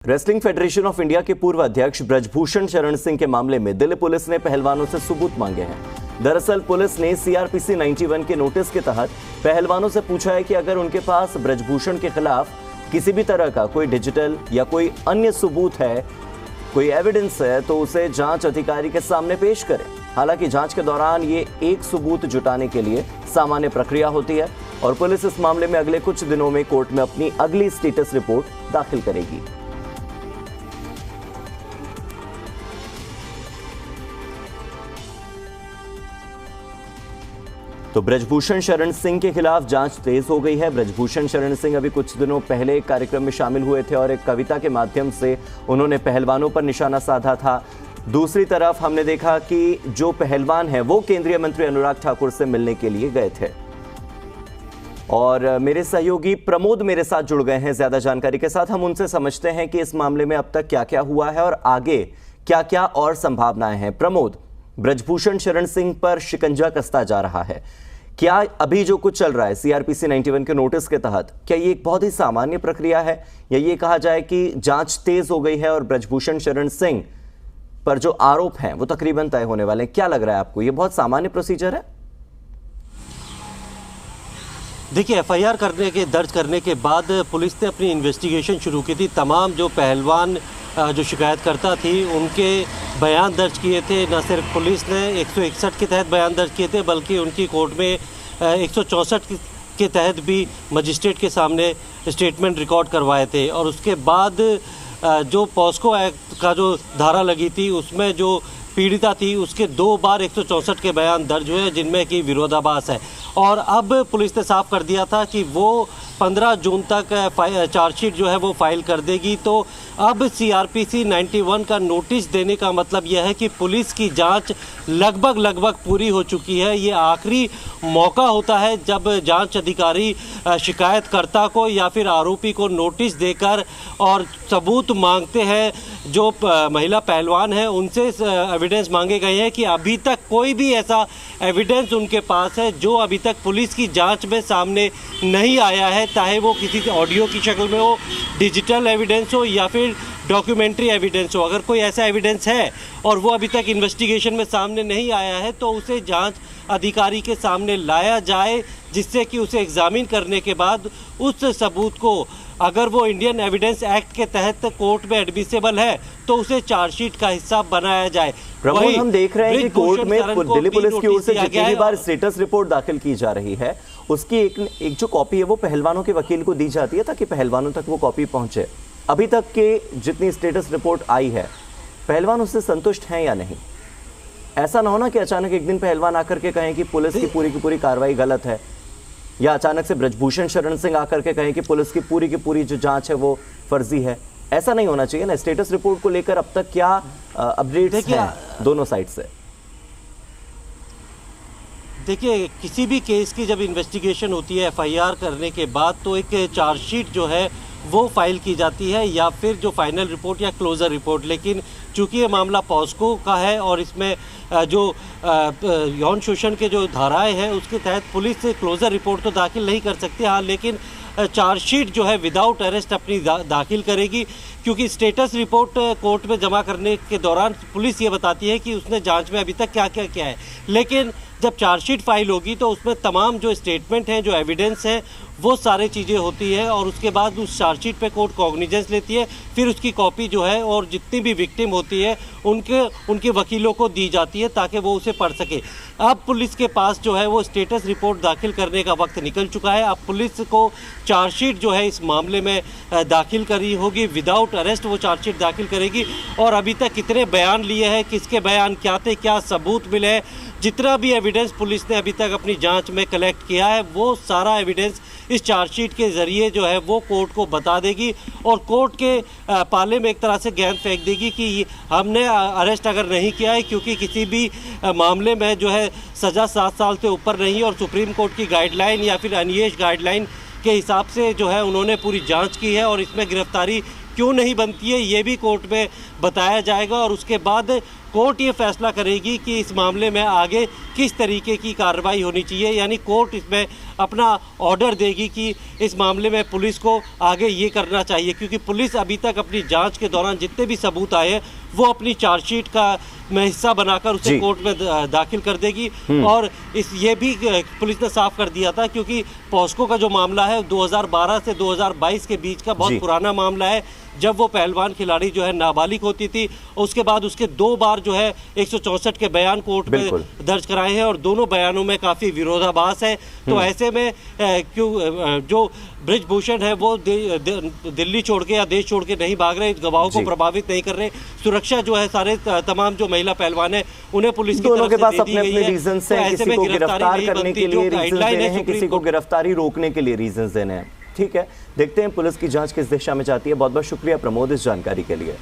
Wrestling federation of India के पूर्व अध्यक्ष ब्रजभूषण शरण सिंह के मामले में दिल्ली पुलिस ने पहलवानों से सबूत मांगे हैं। दरअसल पुलिस ने सीआरपीसी 91 के नोटिस के तहत पहलवानों से पूछा है कि अगर उनके पास ब्रजभूषण के खिलाफ किसी भी तरह का कोई डिजिटल या कोई अन्य सबूत है, कोई एविडेंस है, तो उसे जांच अधिकारी के सामने पेश करें। हालांकि जांच के दौरान ये एक सबूत जुटाने के लिए सामान्य प्रक्रिया होती है और पुलिस इस मामले में अगले कुछ दिनों में कोर्ट में अपनी अगली स्टेटस रिपोर्ट दाखिल करेगी। तो ब्रजभूषण शरण सिंह के खिलाफ जांच तेज हो गई है। ब्रजभूषण शरण सिंह अभी कुछ दिनों पहले एक कार्यक्रम में शामिल हुए थे और एक कविता के माध्यम से उन्होंने पहलवानों पर निशाना साधा था। दूसरी तरफ हमने देखा कि जो पहलवान है वो केंद्रीय मंत्री अनुराग ठाकुर से मिलने के लिए गए थे और मेरे सहयोगी प्रमोद मेरे साथ जुड़ गए हैं ज्यादा जानकारी के साथ। हम उनसे समझते हैं कि इस मामले में अब तक क्या क्या हुआ है और आगे क्या क्या और संभावनाएं हैं। प्रमोद, ब्रजभूषण शरण सिंह पर शिकंजा कसता जा रहा है, क्या अभी जो कुछ चल रहा है सीआरपीसी 91 के नोटिस के तहत, क्या ये एक बहुत ही सामान्य प्रक्रिया है या ये कहा जाए कि जांच तेज हो गई है और ब्रजभूषण शरण सिंह पर जो आरोप हैं वो तकरीबन तय होने वाले हैं? क्या लग रहा है आपको, ये बहुत सामान्य प्रोसीजर है? देखिए, एफआईआर दर्ज करने के बाद पुलिस ने अपनी इन्वेस्टिगेशन शुरू की थी। तमाम जो पहलवान जो शिकायतकर्ता थी उनके बयान दर्ज किए थे। न सिर्फ पुलिस ने 161 के तहत बयान दर्ज किए थे बल्कि उनकी कोर्ट में 164 के तहत भी मजिस्ट्रेट के सामने स्टेटमेंट रिकॉर्ड करवाए थे। और उसके बाद जो पॉस्को एक्ट का जो धारा लगी थी उसमें जो पीड़िता थी उसके 2 बार 164 के बयान दर्ज हुए जिनमें कि विरोधाभास है। और अब पुलिस ने साफ कर दिया था कि वो 15 जून तक चार्जशीट जो है वो फाइल कर देगी। तो अब सीआरपीसी 91 का नोटिस देने का मतलब यह है कि पुलिस की जांच लगभग पूरी हो चुकी है। ये आखिरी मौका होता है जब जांच अधिकारी शिकायतकर्ता को या फिर आरोपी को नोटिस देकर और सबूत मांगते हैं। जो महिला पहलवान है उनसे एविडेंस मांगे गए हैं कि अभी तक कोई भी ऐसा एविडेंस उनके पास है जो अभी तक पुलिस की जांच में सामने नहीं आया है, चाहे वो किसी ऑडियो की शक्ल में हो, डिजिटल एविडेंस हो या फिर डॉक्यूमेंट्री एविडेंस हो। अगर कोई ऐसा एविडेंस है और वो अभी तक इन्वेस्टिगेशन में सामने नहीं आया है तो उसे जांच अधिकारी के सामने लाया जाए, जिससे कि उसे एग्जामिन करने के बाद उस सबूत को अगर वो इंडियन एविडेंस एक्ट के तहत कोर्ट में एडमिसेबल है तो उसे चार्जशीट का हिस्सा बनाया जाए। प्रमोद, हम देख रहे हैं कि कोर्ट में दिल्ली पुलिस की ओर से जितनी भी बार स्टेटस रिपोर्ट दाखिल की जा रही है उसकी एक जो कॉपी है वो पहलवानों के वकील को दी जाती है ताकि पहलवानों तक वो कॉपी पहुंचे। अभी तक के जितनी स्टेटस रिपोर्ट आई है पहलवान उससे संतुष्ट हैं या नहीं? ऐसा ना हो ना कि अचानक एक दिन पहलवान आकर के कहें कि पुलिस की पूरी कार्रवाई गलत है, या अचानक से ब्रजभूषण शरण सिंह आकर के कहें कि पुलिस की पूरी जो जांच है वो फर्जी है। ऐसा नहीं होना चाहिए ना। स्टेटस रिपोर्ट को लेकर अब तक क्या अपडेट्स हैं दोनों साइड से? देखिए, किसी भी केस की जब इन्वेस्टिगेशन होती है एफआईआर करने के बाद तो एक चार्जशीट जो है वो फाइल की जाती है या फिर जो फाइनल रिपोर्ट या क्लोजर रिपोर्ट। लेकिन चूंकि ये मामला पॉस्को का है और इसमें जो यौन शोषण के जो धाराएं हैं उसके तहत पुलिस क्लोजर रिपोर्ट तो दाखिल नहीं कर सकती। हाँ, लेकिन चार्जशीट जो है विदाउट अरेस्ट अपनी दाखिल करेगी, क्योंकि स्टेटस रिपोर्ट कोर्ट में जमा करने के दौरान पुलिस ये बताती है कि उसने जांच में अभी तक क्या क्या किया है। लेकिन जब चार्जशीट फाइल होगी तो उसमें तमाम जो स्टेटमेंट हैं, जो एविडेंस हैं, वो सारी चीज़ें होती है और उसके बाद उस चार्जशीट पे कोर्ट कॉग्निजेंस लेती है। फिर उसकी कॉपी जो है और जितनी भी विक्टिम होती है उनके वकीलों को दी जाती है ताकि वो उसे पढ़ सके। अब पुलिस के पास जो है वो स्टेटस रिपोर्ट दाखिल करने का वक्त निकल चुका है। अब पुलिस को चार्जशीट जो है इस मामले में दाखिल करी होगी, विदाउट अरेस्ट वो चार्जशीट दाखिल करेगी। और अभी तक कितने बयान लिए हैं, किसके बयान क्या थे, क्या सबूत मिले हैं, जितना भी एविडेंस पुलिस ने अभी तक अपनी जांच में कलेक्ट किया है वो सारा एविडेंस इस चार्जशीट के ज़रिए जो है वो कोर्ट को बता देगी और कोर्ट के पाले में एक तरह से गेंद फेंक देगी कि हमने अरेस्ट अगर नहीं किया है क्योंकि किसी भी मामले में जो है सज़ा 7 साल से ऊपर नहीं और सुप्रीम कोर्ट की गाइडलाइन या फिर अनियेश गाइडलाइन के हिसाब से जो है उन्होंने पूरी जाँच की है और इसमें गिरफ्तारी क्यों नहीं बनती है ये भी कोर्ट में बताया जाएगा। और उसके बाद कोर्ट ये फैसला करेगी कि इस मामले में आगे किस तरीके की कार्रवाई होनी चाहिए। यानी कोर्ट इसमें अपना ऑर्डर देगी कि इस मामले में पुलिस को आगे ये करना चाहिए, क्योंकि पुलिस अभी तक अपनी जांच के दौरान जितने भी सबूत आए हैं वो अपनी चार्जशीट का में हिस्सा बनाकर उसे कोर्ट में दाखिल कर देगी। और ये भी पुलिस ने साफ कर दिया था, क्योंकि पॉस्को का जो मामला है 2012 से 2022 के बीच का बहुत पुराना मामला है, जब वो पहलवान खिलाड़ी जो है नाबालिग होती थी। उसके बाद उसके 2 बार जो है 164 के बयान कोर्ट में दर्ज कराए हैं और दोनों बयानों में काफ़ी विरोधाभास है। तो ऐसे में क्यों जो ब्रिजभूषण है वो दिल्ली छोड़ के या देश छोड़ के नहीं भाग रहे, गवाहों को प्रभावित नहीं कर रहे। सुरक्षा जो है सारे तमाम जो महिला पहलवान है उन्हें पुलिस की तरफ से दे दी गई है। रीजन से किसी को गिरफ्तार करने के लिए रीजन देने हैं, किसी को गिरफ्तारी रोकने के लिए रीजन देने हैं। ठीक है, देखते हैं पुलिस की जांच किस दिशा में जाती है। बहुत बहुत शुक्रिया प्रमोद इस जानकारी के लिए।